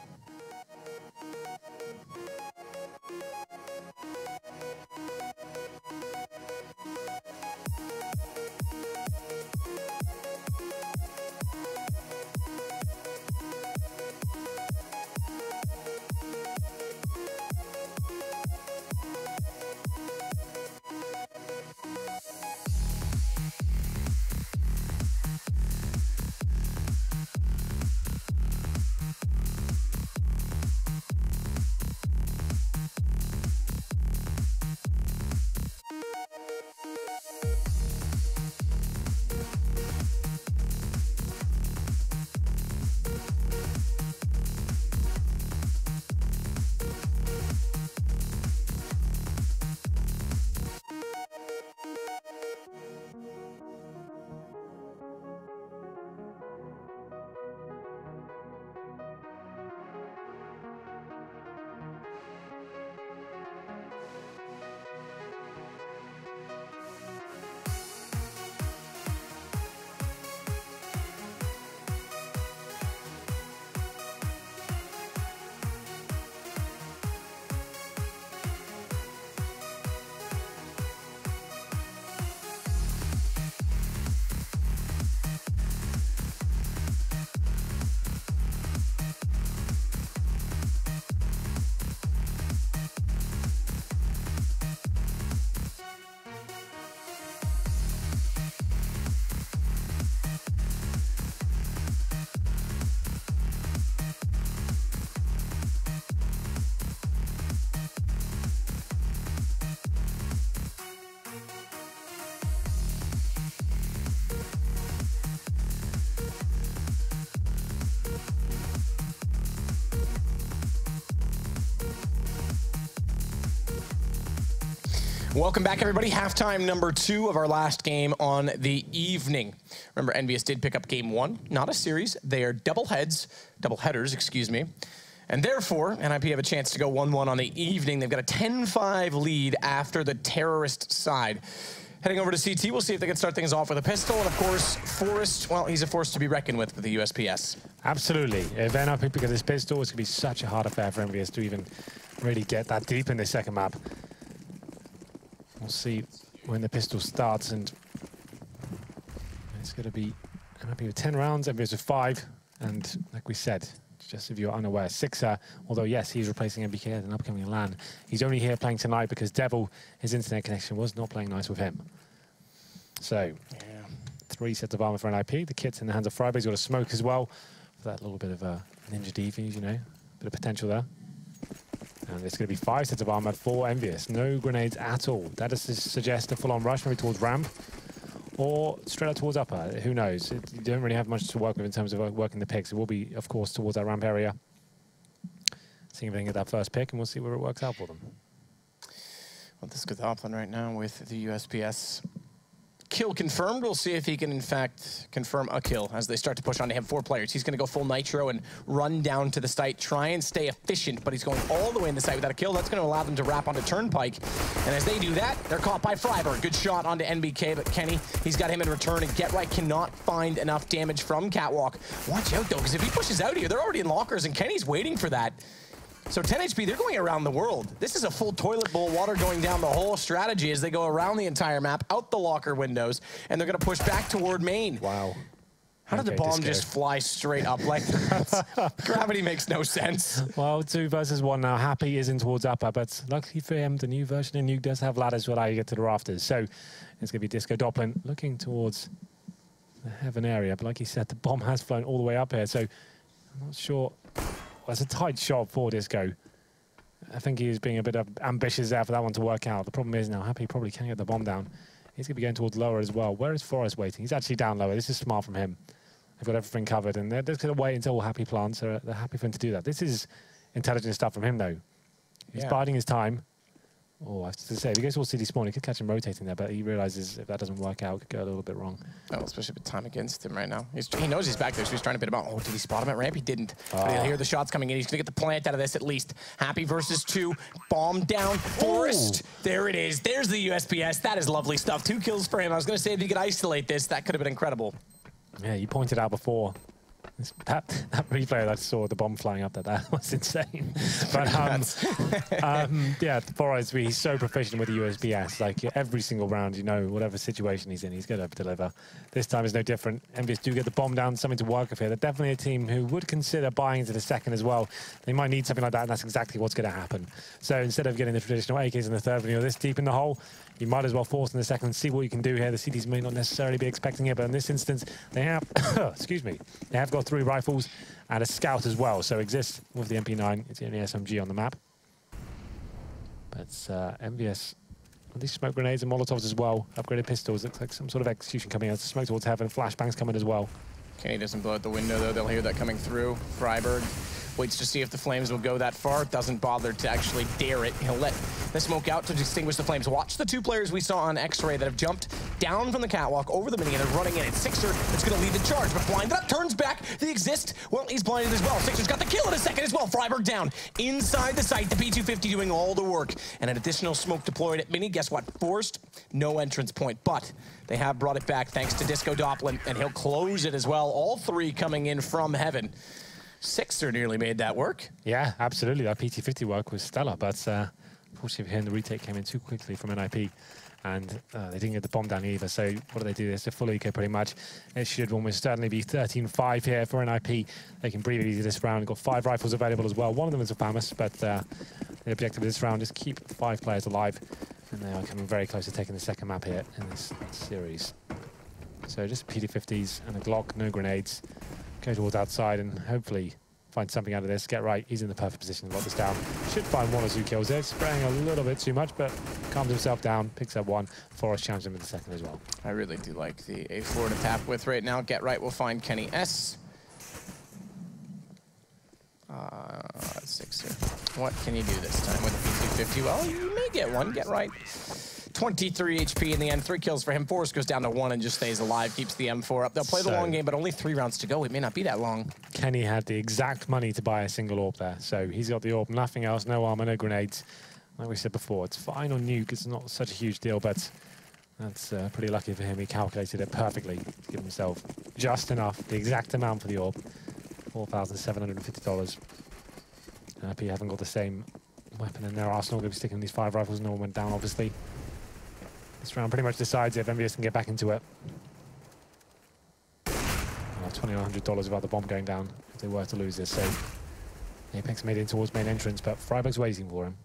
Welcome back, everybody. Halftime number 2 of our last game on the evening. Remember, EnVyUs did pick up game 1, not a series. They are double headers, excuse me. And therefore, NIP have a chance to go 1-1 on the evening. They've got a 10-5 lead after the terrorist side. Heading over to CT, we'll see if they can start things off with a pistol. And of course, Forrest, well, he's a force to be reckoned with the USPS. Absolutely. If NIP pick up this pistol, it's going to be such a hard affair for EnVyUs to even really get that deep in this second map. We'll see when the pistol starts, and it's going to be NIP with 10 rounds, EnVyUs with 5, and like we said, just if you're unaware, Sixer, although yes, he's replacing MBK at an upcoming LAN, he's only here playing tonight because Devil, his internet connection was not playing nice with him. So, 3 sets of armor for NIP, the kit's in the hands of Friberg, he's got a smoke as well, for that little bit of ninja defuse, you know, bit of potential there. And it's going to be 5 sets of armor for EnVyUs. No grenades at all. That does suggest a full-on rush, maybe towards ramp, or straight out towards upper. Who knows? You don't really have much to work with in terms of working the picks. It will be, of course, towards that ramp area. Seeing if they can get that first pick, and we'll see where it works out for them. Well, this is Gothoplan right now with the USPS. Kill confirmed. We'll see if he can, in fact, confirm a kill as they start to push onto him. 4 players. He's going to go full nitro and run down to the site, try and stay efficient, but he's going all the way in the site without a kill. That's going to allow them to wrap onto Turnpike. And as they do that, they're caught by Friberg. Good shot onto NBK, but Kenny, he's got him in return, and GeT_RiGhT cannot find enough damage from Catwalk. Watch out, though, because if he pushes out here, they're already in lockers, and Kenny's waiting for that. So 10 HP, they're going around the world. This is a full toilet bowl, water going down the whole strategy as they go around the entire map, out the locker windows, and they're going to push back toward main. Wow. How did the bomb just fly straight up like that? Gravity makes no sense. Well, 2 versus 1 now. Happy is in towards upper, but luckily for him, the new version of Nuke does have ladders to allow you to get to the rafters. So it's going to be Disco Doppelin looking towards the heaven area. But like he said, the bomb has flown all the way up here, so I'm not sure. Well, it's a tight shot for Disco. I think he's being a bit ambitious there for that one to work out. The problem is now Happy probably can't get the bomb down. He's going to be going towards lower as well. Where is Forrest waiting? He's actually down lower. This is smart from him. They've got everything covered, and they're just going to wait until Happy plants. They're happy for him to do that. This is intelligent stuff from him, though. He's biding his time.
Oh, I have to say, if he goes towards City spawn, he could catch him rotating there, but he realizes if that doesn't work out, it could go a little bit wrong.
Oh, especially with time against him right now. He knows he's back there, so he's trying to bid him out. Oh, did he spot him at ramp? He didn't. But he'll hear the shots coming in. He's going to get the plant out of this at least. Happy versus 2. Bomb down. Forest. Ooh. There it is. There's the USPS. That is lovely stuff. 2 kills for him. I was going to say if he could isolate this, that could have been incredible.
Yeah, you pointed out before. That replay that I saw, the bomb flying up there, that was insane. But yeah, Forest, he's so proficient with the USPS. Like every single round, you know, whatever situation he's in, he's going to deliver. This time is no different. EnVyUs do get the bomb down, something to work with here. They're definitely a team who would consider buying into the second as well. They might need something like that, and that's exactly what's going to happen. So instead of getting the traditional AKs in the third, when you're this deep in the hole, you might as well force in the second and see what you can do here. The CTs may not necessarily be expecting it, but in this instance, they have, excuse me, they have got 3 rifles and a scout as well. So Xizt with the MP9, it's the only SMG on the map. But EnVyUs, these smoke grenades and Molotovs as well. Upgraded pistols, looks like some sort of execution coming out. Smoke towards heaven, flashbangs coming as well.
Kenny doesn't blow out the window though, they'll hear that coming through. Freiburg waits to see if the flames will go that far. Doesn't bother to actually dare it. He'll let the smoke out to extinguish the flames. Watch the 2 players we saw on X-Ray that have jumped down from the catwalk over the mini and they're running in. It's Sixer that's going to lead the charge, but blinded up, turns back. The Xizt, well, he's blinded as well. Sixer's got the kill in a second as well. Freiburg down inside the site. The P250 doing all the work. And an additional smoke deployed at mini. Guess what? Forced, no entrance point, but they have brought it back thanks to Disco Doppelin, and he'll close it as well. All 3 coming in from heaven. Sixer nearly made that work.
Yeah, absolutely. That PT50 work was stellar, but unfortunately here, the retake came in too quickly from NIP, and they didn't get the bomb down either. So what do they do? It's a full eco pretty much. It should almost certainly be 13-5 here for NIP. They can breathe easy this round. Got 5 rifles available as well. One of them is a FAMAS, but the objective of this round is keep 5 players alive, and they are coming very close to taking the second map here in this series. So just PT50s and a Glock, no grenades. Go towards outside and hopefully find something out of this. Get right, he's in the perfect position to lock this down. Should find 1 or 2 kills there. Spraying a little bit too much, but calms himself down, picks up 1. Forest challenges him in the second as well.
I really do like the A4 to tap with right now. Get right will find Kenny S. Sixer. What can you do this time with the P250? Well, you may get one. Get right. 23 HP in the end, 3 kills for him. Forrest goes down to 1 and just stays alive, keeps the M4 up. They'll play the long game, but only 3 rounds to go. It may not be that long.
Kenny had the exact money to buy a single AWP there. So he's got the AWP, nothing else, no armor, no grenades. Like we said before, it's fine on nuke. It's not such a huge deal, but that's pretty lucky for him. He calculated it perfectly to give himself just enough, the exact amount for the AWP. $4,750. P haven't got the same weapon in their arsenal. Going to be sticking these 5 rifles. No one went down, obviously. This round pretty much decides if EnVyUs can get back into it. $2,100 without the bomb going down if they were to lose this. So Apex made in towards main entrance, but Freiburg's waiting for him.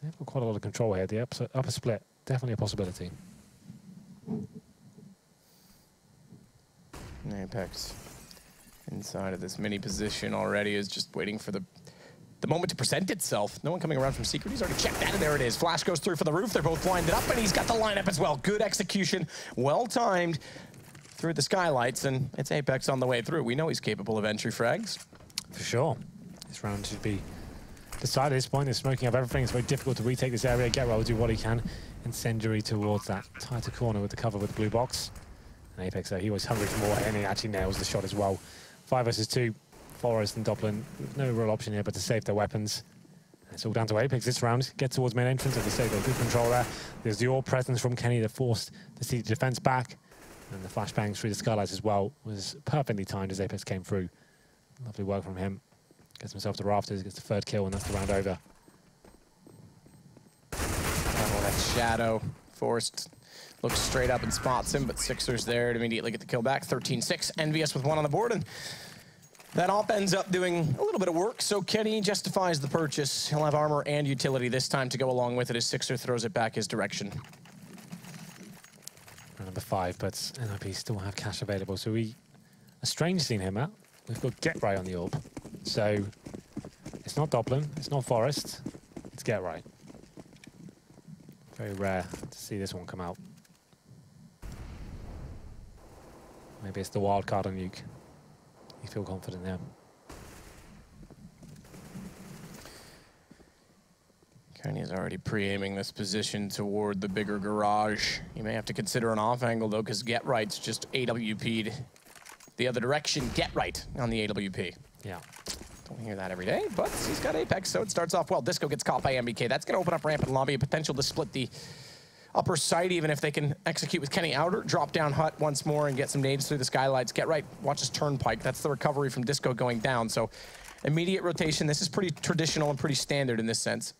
They've got quite a lot of control here. The upper split, definitely a possibility.
Apex inside of this mini position already is just waiting for the moment to present itself. No one coming around from secret. He's already checked that, and there it is. Flash goes through for the roof. They're both blinded up, and he's got the lineup as well. Good execution, well timed through the skylights, and it's Apex on the way through. We know he's capable of entry frags.
For sure. This round should be decided at this point. They're smoking up everything. It's very difficult to retake this area. Get-Right will do what he can. Incendiary towards that tighter corner with the cover with the blue box. And Apex, he was hungry for more, and he actually nails the shot as well. 5 versus 2. Forest and Doppelin, no real option here but to save their weapons. It's all down to Apex this round. Get towards main entrance, as I say, they've good control there. There's the AWP presence from Kenny that forced the CT defense back. And the flashbangs through the skylights as well was perfectly timed as Apex came through. Lovely work from him. Gets himself to rafters, gets the 3rd kill, and that's the round over.
Oh, that shadow. Forrest looks straight up and spots him, but Sixer's there to immediately get the kill back. 13-6, EnVyUs with 1 on the board, and that AWP ends up doing a little bit of work, so Kenny justifies the purchase. He'll have armor and utility this time to go along with it as Sixer throws it back his direction.
Number 5, but NIP still have cash available, so a strange scene here, Matt. We've got Get-Right on the AWP, so it's not Doppelin, it's not Forest, it's Get-Right. Very rare to see this one come out. Maybe it's the wild card on nuke. You feel confident there.
Kenny's already pre-aiming this position toward the bigger garage. You may have to consider an off angle, though, because Get Right's just AWP'd the other direction. Get Right on the AWP.
Yeah.
Don't hear that every day, but he's got Apex, so it starts off well. Disco gets caught by MBK. That's going to open up ramp and lobby, a potential to split the upper side, even if they can execute with Kenny outer. Drop down hut once more and get some nades through the skylights. Get Right watches Turnpike. That's the recovery from Disco going down. So immediate rotation. This is pretty traditional and pretty standard in this sense.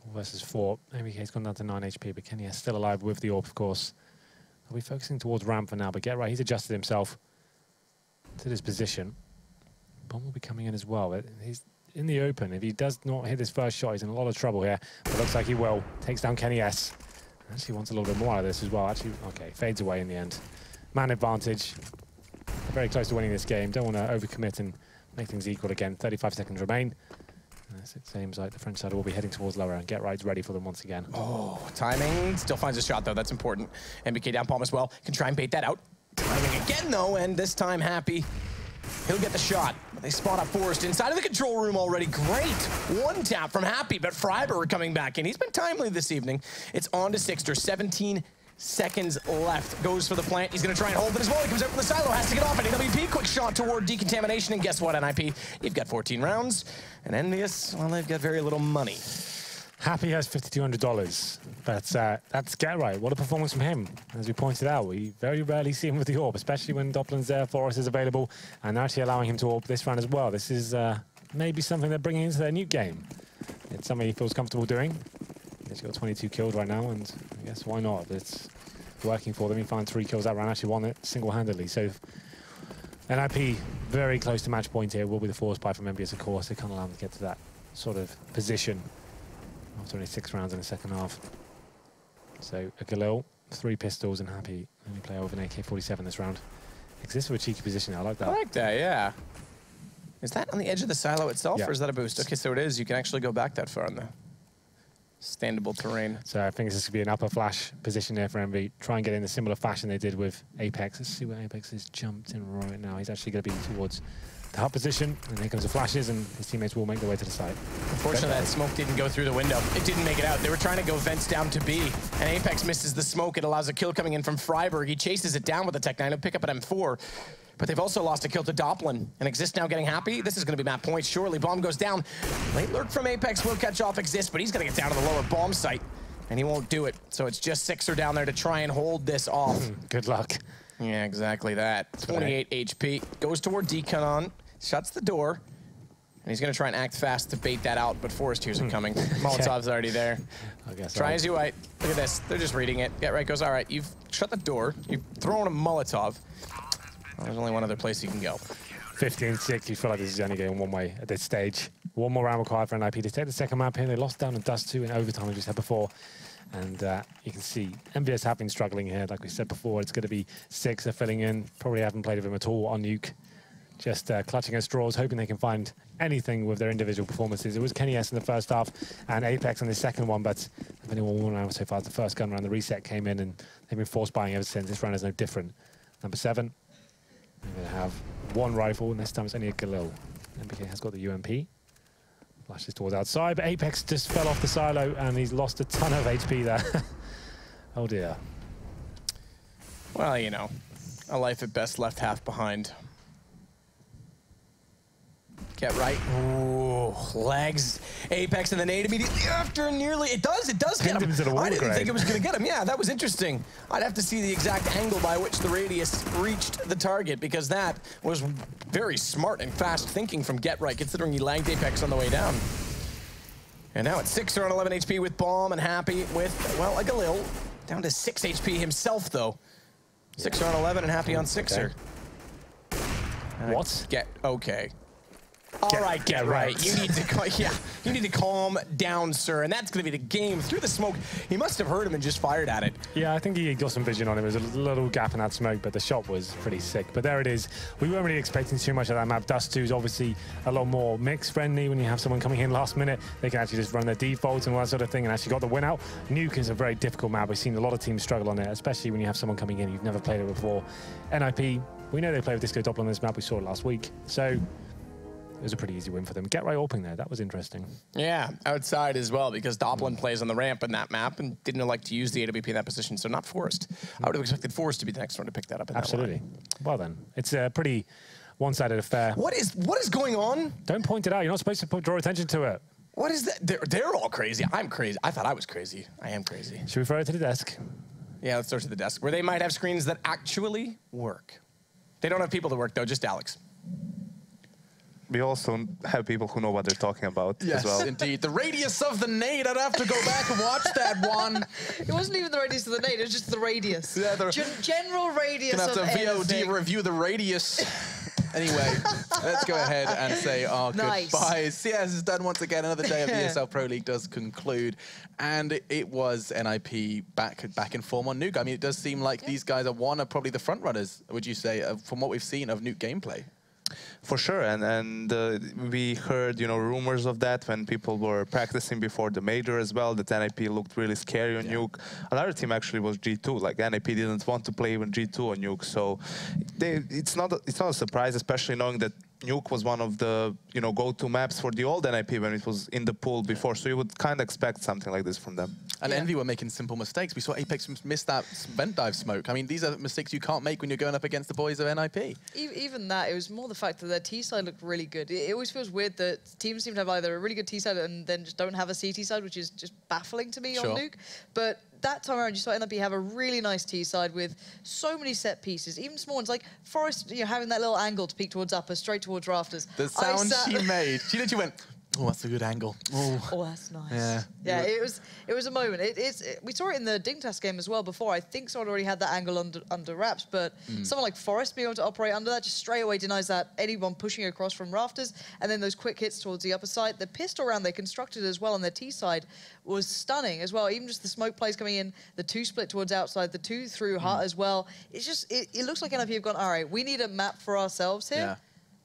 4 versus 4. MBK's gone down to 9 HP, but Kenny is still alive with the AWP, of course. I'll be focusing towards ramp for now, but Get Right, he's adjusted himself to this position. Bomb will be coming in as well. He's in the open. If he does not hit his first shot, he's in a lot of trouble here. But looks like he will. Takes down Kenny S. Actually wants a little bit more out of this as well. Actually, okay, fades away in the end. Man advantage. Very close to winning this game. Don't want to overcommit and make things equal again. 35 seconds remain. It seems like the French side will be heading towards lower, and Get Right's ready for them once again.
Oh, timing. Still finds a shot, though. That's important. MBK down palm as well. Can try and bait that out. Timing again, though, and this time Happy. He'll get the shot. They spot up Forrest inside of the control room already. Great. One tap from Happy, but Freiberg coming back in. He's been timely this evening. It's on to Sixter. 17 seconds left. Goes for the plant. He's going to try and hold it as well. He comes out from the silo. Has to get off it. AWP, quick shot toward decontamination. And guess what, NIP? You've got 14 rounds. And Envious, well, they've got very little money.
Happy has $5,200, but that's Get Right. What a performance from him. As we pointed out, we very rarely see him with the AWP, especially when Doplin's there, Forrest is available, and they're actually allowing him to AWP this round as well. This is maybe something they're bringing into their nuke game. It's something he feels comfortable doing. He's got 22 kills right now, and I guess why not? It's working for them. He found 3 kills that round, actually won it single-handedly. So NIP very close to match point here. Will be the force buy from MBS, of course. They can't allow him to get to that sort of position after only 6 rounds in the second half. So a Galil, 3 pistols, and Happy only play over an AK-47 this round. Exists with a cheeky position. I like that.
I like that, yeah. Is that on the edge of the silo itself,
Yeah.
or is that a boost? Okay, so it is. You can actually go back that far on the standable terrain.
So I think this could be an upper flash position there for MV. Try and get in a similar fashion they did with Apex. Let's see where Apex is jumped in right now. He's actually going to be towards the hut position, and here comes the flashes, and his teammates will make their way to the site.
Unfortunately, that smoke didn't go through the window. It didn't make it out. They were trying to go vents down to B, and Apex misses the smoke. It allows a kill coming in from Freiberg. He chases it down with the Tech 9. He'll pick up an M4, but they've also lost a kill to Doplin, and Exist now getting Happy. This is going to be map points shortly. Bomb goes down. Late lurk from Apex will catch off Exist, but he's going to get down to the lower bomb site, and he won't do it. So it's just Sixer down there to try and hold this off.
Good luck.
Yeah, exactly that. 28 HP. Goes toward Deacon. Shuts the door. And he's going to try and act fast to bait that out, but Forrest hears it coming. Molotov's already there.
I guess
Try as you might. Look at this. They're just reading it. Get Right goes, all right, you've shut the door. You've thrown a Molotov. Well, there's only one other place you can go.
15-6. You feel like this is only going one way at this stage. One more round required for NIP to take the second map here. They lost down in Dust 2 in overtime, as we said before. And you can see MVS have been struggling here. Like we said before, it's going to be Sixer filling in. Probably haven't played with him at all on Nuke. Just clutching at straws, hoping they can find anything with their individual performances. It was Kenny S in the first half and Apex on the second one, but they've only won one round so far. The first gun round, the reset came in, and they've been force buying ever since. This round is no different. Number 7, they're going to have 1 rifle, and this time it's only a Galil. MBK has got the UMP. Flashes towards outside, but Apex just fell off the silo, and he's lost a ton of HP there. Oh dear.
Well, you know, a life at best left half behind. Get Right. Ooh, legs. Apex and the nade immediately after. Nearly. It does get him. I didn't think it was going to get him. Yeah, that was interesting. I'd have to see the exact angle by which the radius reached the target, because that was very smart and fast thinking from Get Right, considering he lagged Apex on the way down. And now it's Sixer on 11 HP with Bomb, and Happy with, well, a Galil. Down to 6 HP himself, though. Sixer on 11 and Happy on Sixer.
What?
Okay. All right, Get Right. You need to, you need to calm down, sir. And that's going to be the game. Through the smoke, he must have heard him and just fired at it.
Yeah, I think he got some vision on him. There was a little gap in that smoke, but the shot was pretty sick. But there it is. We weren't really expecting too much of that map. Dust 2 is obviously a lot more mix-friendly. When you have someone coming in last minute, they can actually just run their defaults and all that sort of thing, and actually got the win out. Nuke is a very difficult map. We've seen a lot of teams struggle on it, especially when you have someone coming in you've never played it before. NIP, we know they play with Disco Doppler on this map. We saw it last week. So it was a pretty easy win for them. Get right AWPing there. That was interesting.
Yeah, outside as well, because Doppelin plays on the ramp in that map and didn't like to use the AWP in that position, so not Forrest. I would have expected Forrest to be the next one to pick that up in
Absolutely.
that line.
Well then, it's a pretty one-sided affair.
What is going on?
Don't point it out. You're not supposed to draw attention to it.
What is that? They're all crazy. I'm crazy. I thought I was crazy. I am crazy.
Should we throw it to the desk?
Yeah, let's throw it to the desk, where they might have screens that actually work. They don't have people that work, though, just Alex.
We also have people who know what they're talking about
Yes,
as well.
indeed. The radius of the nade, I'd have to go back and watch that one.
It wasn't even the radius of the nade, it was just the radius.
Yeah,
General radius
Gonna have
of
to VOD
anything.
review the radius. Anyway, let's go ahead and say our
Nice.
goodbyes. CS is done once again. Another day of the ESL Pro League does conclude. And it was NIP back in form on Nuke. I mean, it does seem like these guys are one of probably the front runners, would you say, from what we've seen of Nuke gameplay.
For sure, and we heard, rumors of that when people were practicing before the major as well, that NIP looked really scary on Nuke. Another team actually was G2, like NIP didn't want to play even G2 on Nuke, so it's not a surprise, especially knowing that Nuke was one of the go-to maps for the old NIP when it was in the pool before, so you would kind of expect something like this from them.
And Envy were making simple mistakes. We saw Apex miss that vent dive smoke. I mean, these are mistakes you can't make when you're going up against the boys of NIP.
Even that, it was more the fact that their T side looked really good. It always feels weird that teams seem to have either a really good T side and then just don't have a CT side, which is just baffling to me on Nuke. But that time around, you saw NIP have a really nice T side with so many set pieces, even small ones like Forrest, having that little angle to peek towards upper, straight towards rafters.
The sound she made, she literally went, oh, that's a good angle.
Oh, that's nice. Yeah, it was a moment. We saw it in the Dingtas game as well before. I think someone already had that angle under wraps, but someone like Forrest being able to operate under that just straight away denies that anyone pushing across from rafters, and then those quick hits towards the upper side. The pistol round they constructed as well on their T side was stunning as well. Even just the smoke plays coming in, the 2 split towards outside, the 2 through hut as well. It's just, it looks like NIP have gone, all right, we need a map for ourselves here.
Yeah.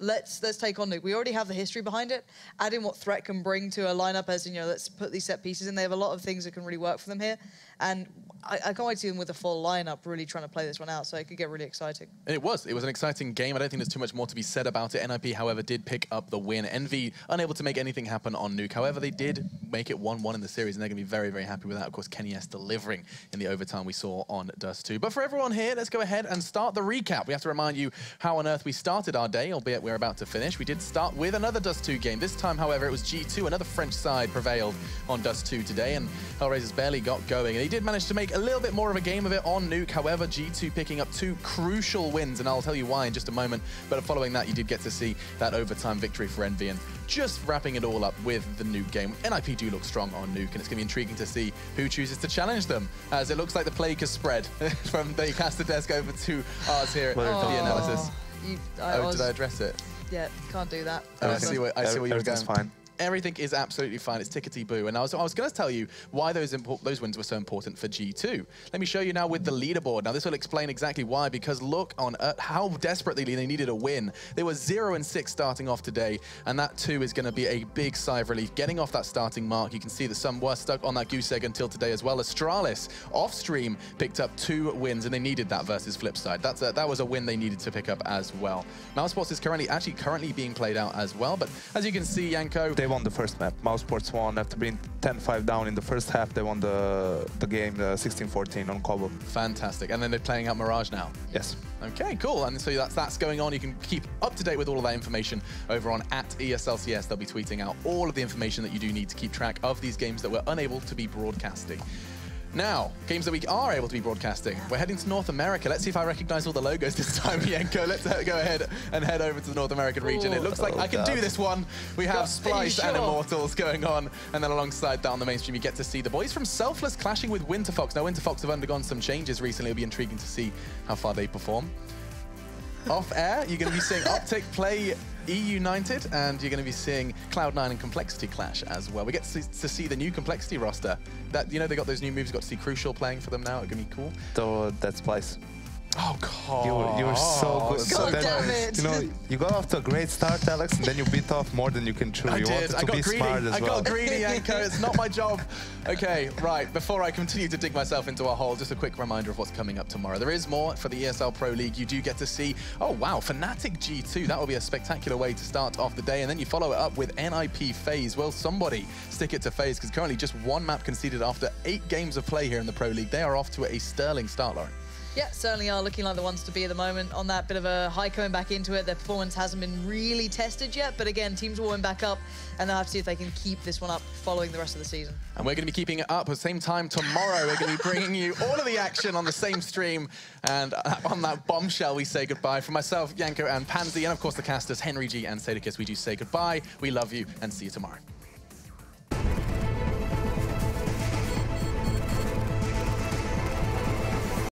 Let's take on Nuke. We already have the history behind it. Add in what Threat can bring to a lineup as, let's put these set pieces in. They have a lot of things that can really work for them here. And I can't wait to see them with a full lineup really trying to play this one out, so it could get really exciting.
It was an exciting game. I don't think there's too much more to be said about it. NIP, however, did pick up the win. Envy unable to make anything happen on Nuke. However, they did make it 1-1 in the series, and they're going to be very, very happy with that. Of course, Kenny S delivering in the overtime we saw on Dust 2. But for everyone here, let's go ahead and start the recap. We have to remind you how on earth we started our day, albeit we're about to finish. We did start with another Dust 2 game. This time, however, it was G2. Another French side prevailed on Dust 2 today, and Hellraisers barely got going. And he did manage to make a little bit more of a game of it on Nuke. However, G2 picking up 2 crucial wins, and I'll tell you why in just a moment. But following that, you did get to see that overtime victory for Envy, and just wrapping it all up with the Nuke game. NIP do look strong on Nuke, and it's going to be intriguing to see who chooses to challenge them, as it looks like the plague has spread from the caster desk over to ours here at the analysis. Did I address it?
Yeah, can't do that.
I see where you were going.
Fine.
Everything is absolutely fine. It's tickety-boo. And I was going to tell you why those wins were so important for G2. Let me show you now with the leaderboard. Now, this will explain exactly why, because look on how desperately they needed a win. They were 0-6 starting off today, and that too is going to be a big sigh of relief. Getting off that starting mark, you can see that some were stuck on that goose egg until today as well. Astralis, off-stream, picked up 2 wins, and they needed that versus Flipside. That was a win they needed to pick up as well. Mousesports is currently being played out as well, but as you can see, Yanko,
they won the first map. Mousesports won after being 10-5 down in the first half. They won the game 16-14 on Cobble.
Fantastic. And then they're playing out Mirage now.
Yes.
Okay, cool. And so that's going on. You can keep up to date with all of that information over on @ESLCS. They'll be tweeting out all of the information that you do need to keep track of these games that we're unable to be broadcasting. Now, games that we are able to be broadcasting. We're heading to North America. Let's see if I recognize all the logos this time, Yenko. Let's go ahead and head over to the North American region. It looks like I can do this one. We have Splice and Immortals going on. And then alongside that on the main stream, you get to see the boys from Selfless clashing with Winterfox. Now, Winterfox have undergone some changes recently. It'll be intriguing to see how far they perform. Off air, you're going to be seeing Optic play E-United, and you're going to be seeing Cloud9 and Complexity clash as well. We get to see the new Complexity roster. They got those new moves. Got to see Crucial playing for them now. It's going to be cool.
So that's Splice.
Oh, God.
You were so good. So
God damn it.
You know, you got off to a great start, Alex, and then you bit off more than you can chew.
I
You
did.
wanted
I
to
got
be
greedy.
smart as
I
well.
got greedy, Yanko. It's not my job. Okay, right. Before I continue to dig myself into a hole, just a quick reminder of what's coming up tomorrow. There is more for the ESL Pro League. You do get to see, oh, wow, Fnatic G2. That will be a spectacular way to start off the day. And then you follow it up with NIP FaZe. Will somebody stick it to FaZe? Because currently just one map conceded after 8 games of play here in the Pro League. They are off to a sterling start, Lauren.
Yeah, certainly are looking like the ones to be at the moment. On that bit of a high coming back into it, their performance hasn't been really tested yet, but again, teams are warming back up, and they'll have to see if they can keep this one up following the rest of the season.
And we're going to be keeping it up at the same time tomorrow. We're going to be bringing you all of the action on the same stream. And on that bombshell, we say goodbye. For myself, Yanko and Pansy, and of course the casters, Henry G and Sadakis, we do say goodbye. We love you, and see you tomorrow.